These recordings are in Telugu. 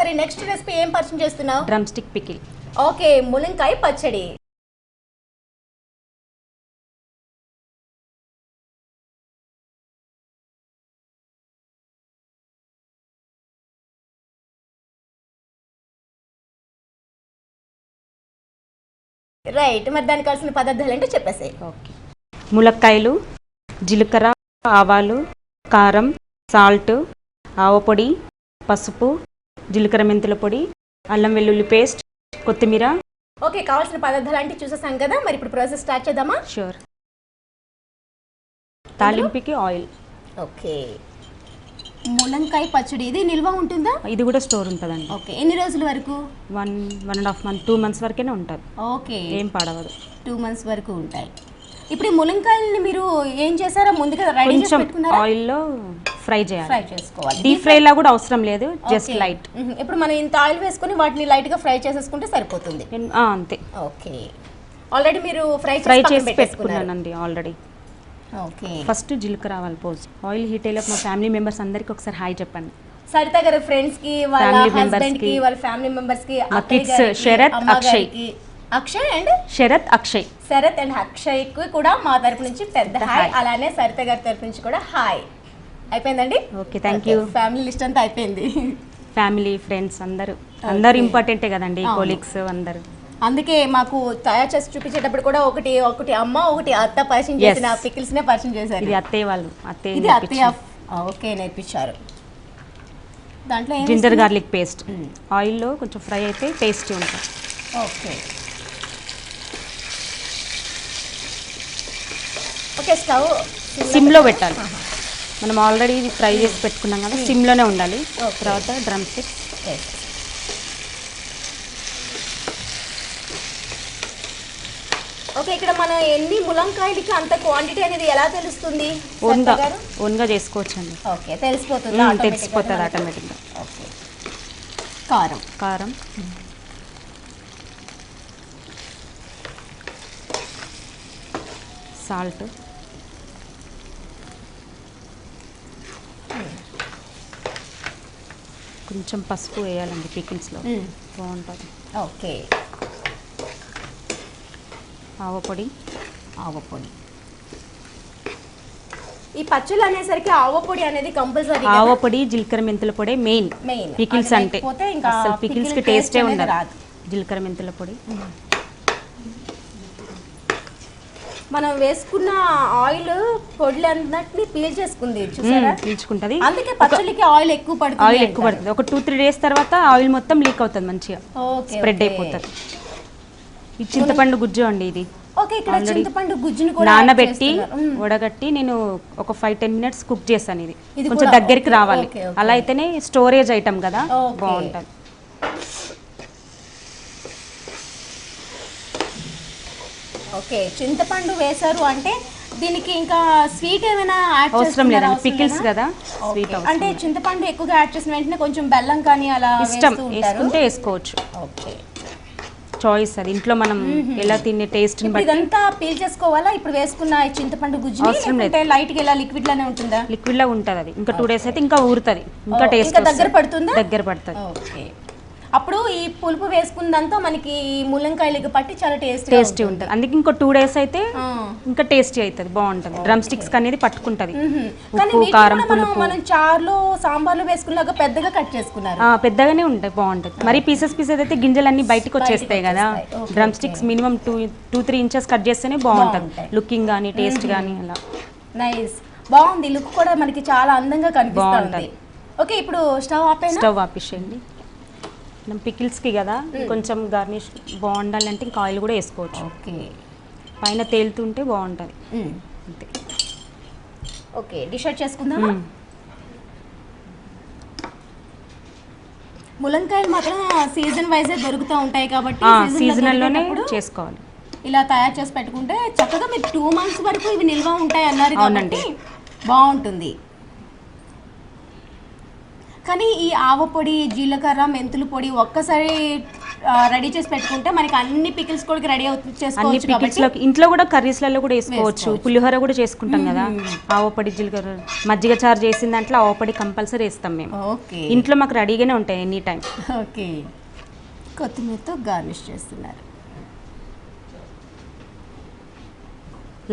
మరి నెక్స్ట్ రెసిపీ ఏం పరిచయం చేస్తున్నావు? Drum stick pickle. ఓకే, ములంకాయ పచ్చడి. రైట్, మరి దానికి కావాల్సిన పదార్థాలు ఏంటో చెప్పేసాయి. ఓకే, ములక్కాయలు, జీలకర్ర, ఆవాలు, కారం, సాల్ట్, ఆవపొడి, పసుపు, జీలకర్ర మెంతుల పొడి, అల్లం వెల్లుల్లి పేస్ట్, కొత్తిమీర. ఓకే, కావాల్సిన పదార్థాలు అంటే చూసేసాం కదా, మరి ఇప్పుడు ప్రాసెస్ స్టార్ట్ చేద్దామా? షూర్. తాలింపుకి ఆయిల్. ఓకే, ములంకాయ పచ్చడి ఇది నిల్వ ఉంటుందా? ఇది కూడా స్టోర్ ఉంటుందండి. ఓకే, ఎన్ని రోజుల వరకు? 1.5 మంత్ 2 months వరకేనే ఉంటుంది. ఓకే, ఏం పాడవదు. 2 months వరకు ఉంటాయి. ఇప్పుడు ఈ ములంకాయల్ని మీరు ఏం చేశారా? ముందుగా రెడీ చేసి పెట్టుకున్నారా? ఆయిల్లో ఫ్రై చేయాలి. ఫ్రై చేసుకోవాలి. డీప్ ఫ్రై లా కూడా అవసరం లేదు, జస్ట్ లైట్. ఇప్పుడు మనం ఇంత ఆయిల్ వేసుకొని వాటిని లైట్ గా ఫ్రై చేసేసుకుంటే సరిపోతుంది. అంతే. ఓకే, ఆల్రెడీ మీరు ఫ్రై చేసి పెట్టుకున్నానండి ఆల్రెడీ. ఓకే, ఫస్ట్ జీలకర్ర ఆవాలు పోసి ఆయిల్ హీట్ అయ్యేలోపు మా ఫ్యామిలీ మెంబర్స్ అందరికి ఒకసారి హాయ్ చెప్పండి. సరిత గారి ఫ్రెండ్స్ కి, వాళ్ళ హస్బెండ్ కి, వాళ్ళ ఫ్యామిలీ మెంబర్స్ కి, మా kids Sharath, Akshay. Akshay and Sharath, Akshay. Sharath and Akshay కి కూడా మా తరపు నుంచి పెద్ద హాయ్. అలానే సరిత గారి తరపు నుంచి కూడా హాయ్. అయిపోయిందండి. Okay, thank you. Family list అంతా అయిపోయింది. ఫ్యామిలీ, ఫ్రెండ్స్ అందరూ ఇంపార్టెంటే కదండి, కొలీగ్స్ అందరూ. అందుకే మాకు తయారు చేసి చూపించేటప్పుడు కూడా ఒకటి అమ్మ, ఒకటి అత్త పరిచయం చేసిన పికిల్స్ నే పరిచయం చేశారు. ఇది అత్తయ్య వాళ్ళు, ఇది అత్తయ్య. ఓకే, నేర్పించారు. దాంట్లో జింజర్ గార్లిక్ పేస్ట్ ఆయిల్లో కొంచెం ఫ్రై అయితే టేస్టీ ఉంటుంది. ఓకే ఓకే, స్టవ్ సిమ్లో పెట్టాలి. మనం ఆల్రెడీ ఇది ఫ్రై చేసి పెట్టుకున్నాం కదా, సిమ్లోనే ఉండాలి. తర్వాత డ్రమ్ స్టిక్. ఓకే, ఇక్కడ మనం ఎన్ని ములంకాయలకి అంత క్వాంటిటీ అనేది ఎలా తెలుస్తుంది? ఓన్గా చేసుకోవచ్చండి. ఓకే, తెలిసిపోతుంది ఆటోమేటిక్గా. ఓకే, కారం, సాల్ట్, కొంచెం పసుపు వేయాలండి పికిల్స్లో, బాగుంటుంది. ఓకే, ఆవపొడి. ఈ పచ్చళ్ళు అనేసరికి ఆవపొడి అనేది కంపల్సరీ. ఆవపొడి, జీలకర్ర మెంతుల పొడి మెయిన్ పికిల్స్ అంటే. అసలు పికిల్స్ కి టేస్టే ఉండదు. జీలకర్ర మెంతుల పొడి. మనం వేసుకున్న ఆయిల్ పొడిలు అన్నిటిని పీల్చేసుకుంది, చూసారా? పీల్చుకుంటది. అందుకే పచ్చళ్ళకి ఆయిల్ ఎక్కువ పడుతుంది. ఒక 2-3 days తర్వాత ఆయిల్ మొత్తం లీక్ అవుతుంది, మంచిగా స్ప్రెడ్ అయిపోతుంది. ఈ చింతపండు గుజ్జు అండి ఇది. ఓకే, ఇక్కడ చింతపండు గుజ్జుని కూడా నానబెట్టి వడగట్టి నేను ఒక 5-10 minutes కుక్ చేశాను. ఇది కొంచెం దగ్గరికి రావాలి, అలా అయితేనే స్టోరేజ్ ఐటమ్ కదా, బాగుంటుంది. ఓకే, చింతపండు వేశారు అంటే దీనికి ఇంకా స్వీట్ ఏమైనా యాడ్ అవసరం లేదు, పికిల్స్ కదా. స్వీట్ అంటే చింతపండు ఎక్కువగా యాడ్ చేసిన వెంటనే కొంచెం బెల్లం కానీ అలా ఇష్టం వేసుకుంటే వేసుకోవచ్చు. ఓకే, చాయిస్ అది, ఇంట్లో మనం ఎలా తినే టేస్ట్ ని బట్టి. ఇదంతా పీల్ చేసుకోవాలా? ఇప్పుడు వేసుకున్న చింతపండు గుజ్జు అంటే లైట్ గా ఇలా లిక్విడ్ లానే ఉంటుందా? లిక్విడ్ లా ఉంటది అది. ఇంకా 2 days అయితే ఇంకా ఊరుతుంది, ఇంకా టేస్ట్ దగ్గర పడుతుందా? దగ్గర పడుతుంది. ఓకే, అప్పుడు ఈ పులుపు వేసుకుందంతా మనకి ములంకాయలకి పట్టి చాలా టేస్టీ ఉంటుంది. అందుకే ఇంకో 2 days అయితే ఇంకా టేస్టీ అవుతుంది, బాగుంటుంది. డ్రమ్ స్టిక్స్ అనేది పట్టుకుంటది. ఉప్పు, కారం, పులుపు. మనం చారులో, సాంబార్లో వేసుకున్నాక పెద్దగా కట్ చేసుకున్నారు. పెద్దగానే ఉంటాయి, బాగుంటుంది. మరి పీసెస్ అయితే గింజలన్నీ బయటకు వచ్చేస్తాయి కదా. Drum sticks minimum 2-3 inches cut చేస్తేనే బాగుంటుంది, లుకింగ్ కానీ టేస్ట్ కానీ అలా. నైస్, బాగుంది. లుక్ కూడా మనకి చాలా అందంగా కనిపిస్తుంది. ఓకే, ఇప్పుడు స్టవ్ ఆపేసేయండి. మనం పికిల్స్కి కదా, కొంచెం గార్నిష్ బాగుండాలంటే ఇంకా ఆయిల్ కూడా వేసుకోవచ్చు. ఓకే, పైన తేలుతుంటే బాగుంటుంది. అంతే. ఓకే, డిష్ అవుట్ చేసుకుందామా? ములంకాయలు మాత్రం సీజన్ వైజే దొరుకుతూ ఉంటాయి కాబట్టి సీజనల్లోనే చేసుకోవాలి. ఇలా తయారు చేసి పెట్టుకుంటే చక్కగా మీరు 2 months వరకు ఇవి నిల్వ ఉంటాయి అన్నారు కాబట్టి బాగుంటుంది. కానీ ఈ ఆవ పొడి, జీలకర్ర, మెంతుల పొడి ఒక్కసారి రెడీ చేసి పెట్టుకుంటే మనకి అన్ని పికిల్స్ కూడా రెడీ అన్ని చేసుకోవచ్చు పికిల్స్ లో ఇంట్లో కూడా కర్రీస్లలో కూడా వేసుకోవచ్చు. పులిహోర కూడా చేసుకుంటాం కదా, ఆవపొడి జీలకర్ర మజ్జిగ చారు చేసిన దాంట్లో ఆవపొడి కంపల్సరీ వేస్తాం మేము. ఓకే, ఇంట్లో మాకు రెడీగానే ఉంటాయి ఎనీ టైం. ఓకే, కొత్తిమీరతో గార్నిష్ చేస్తున్నారు.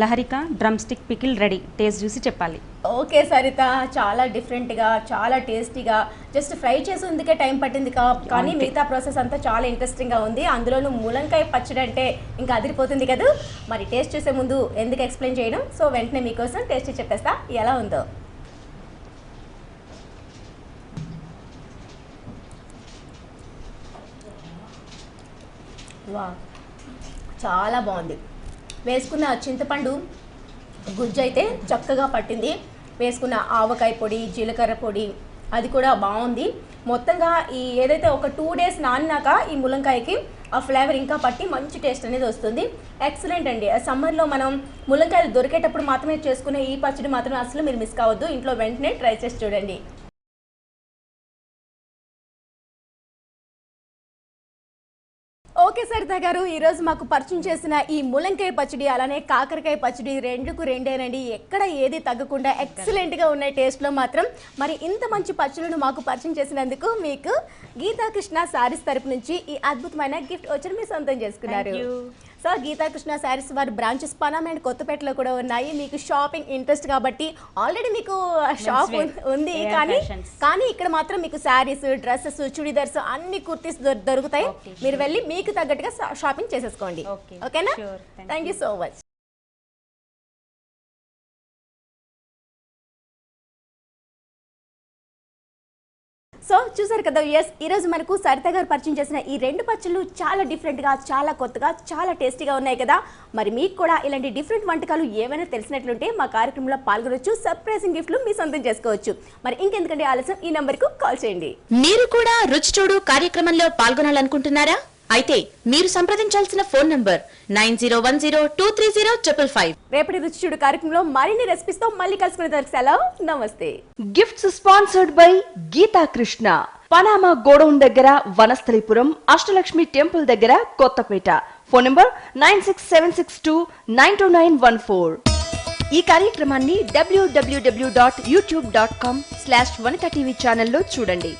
Laharika drum stick pickle ready, taste చూసి చెప్పాలి. ఓకే సరిత, చాలా డిఫరెంట్గా, చాలా టేస్టీగా, జస్ట్ ఫ్రై చేసేందుకే టైం పట్టింది కానీ మిగతా ప్రాసెస్ అంతా చాలా ఇంట్రెస్టింగ్గా ఉంది. అందులోనూ ములంకాయ పచ్చడి అంటే ఇంకా అదిరిపోతుంది కదా. మరి టేస్ట్ చేసే ముందు ఎందుకు ఎక్స్ప్లెయిన్ చేయడం, సో వెంటనే మీకోసం టేస్ట్ చెప్పేస్తా ఎలా ఉందో. వా, చాలా బాగుంది. వేసుకున్న చింతపండు గుజ్జు అయితే చక్కగా పట్టింది. వేసుకున్న ఆవకాయ పొడి, జీలకర్ర పొడి అది కూడా బాగుంది. మొత్తంగా ఈ ఏదైతే ఒక 2 days నానినాక ఈ ములంకాయకి ఆ ఫ్లేవర్ ఇంకా పట్టి మంచి టేస్ట్ అనేది వస్తుంది. ఎక్సలెంట్ అండి. సమ్మర్లో మనం ములంకాయలు దొరికేటప్పుడు మాత్రమే చేసుకునే ఈ పచ్చడి మాత్రం అసలు మీరు మిస్ కావద్దు. ఇంట్లో వెంటనే ట్రై చేసి చూడండి. ఓకే సరిత గారు, ఈరోజు మాకు పరిచయం చేసిన ఈ ములంకాయ పచ్చడి అలానే కాకరకాయ పచ్చడి రెండుకు రెండేనండి. ఎక్కడ ఏది తగ్గకుండా ఎక్సలెంట్గా ఉన్నాయి టేస్ట్లో మాత్రం. మరి ఇంత మంచి పచ్చళ్ళను మాకు పరిచయం చేసినందుకు మీకు గీతాకృష్ణ శారీస్ తరపు నుంచి ఈ అద్భుతమైన గిఫ్ట్ వచ్చి మీరు సొంతం చేసుకున్నారు. సో గీతాకృష్ణ శారీస్ వారి బ్రాంచెస్ పనామ అండ్ కొత్తపేటలో కూడా ఉన్నాయి. మీకు షాపింగ్ ఇంట్రెస్ట్ కాబట్టి ఆల్రెడీ మీకు షాప్ ఉంది, కానీ ఇక్కడ మాత్రం మీకు శారీస్, డ్రెస్సెస్, చుడిదార్స్, అన్ని కుర్తీస్ దొరుకుతాయి. మీరు వెళ్ళి మీకు తగ్గట్టుగా షాపింగ్ చేసేసుకోండి. ఓకేనా? Thank you so much. So చూసారు కదా ఎస్, ఈరోజు మనకు సరిత గారు పరిచయం చేసిన ఈ 2 పచ్చళ్ళు చాలా డిఫరెంట్గా, చాలా కొత్తగా, చాలా టేస్టీగా ఉన్నాయి కదా. మరి మీకు కూడా ఇలాంటి డిఫరెంట్ వంటకాలు ఏమైనా తెలిసినట్లుంటే మా కార్యక్రమంలో పాల్గొనవచ్చు, సర్ప్రైజింగ్ గిఫ్ట్లు మీ సొంతం చేసుకోవచ్చు. మరి ఇంకెందుకంటే ఆలస్యం, ఈ నంబర్కు కాల్ చేయండి. మీరు కూడా రుచి చూడు కార్యక్రమంలో పాల్గొనాలనుకుంటున్నారా? అయితే మీరు సంప్రదించాల్సిన ఫోన్ నంబర్ 9010230555. రేపటి రుచి చూడు కార్యక్రమంలో మరిన్ని రెసిపీస్ తో మళ్ళీ కలుసుకునే సెలవు. నమస్తే. Gifts sponsored by Geetha Krishna, Panama godown దగ్గర, వనస్థలిపురం, అష్టలక్ష్మి టెంపుల్ దగ్గర, కొత్తపేట. Phone number 9676292914. ఈ కార్యక్రమాన్ని www.youtube.com/vanitatv ఛానల్లో చూడండి.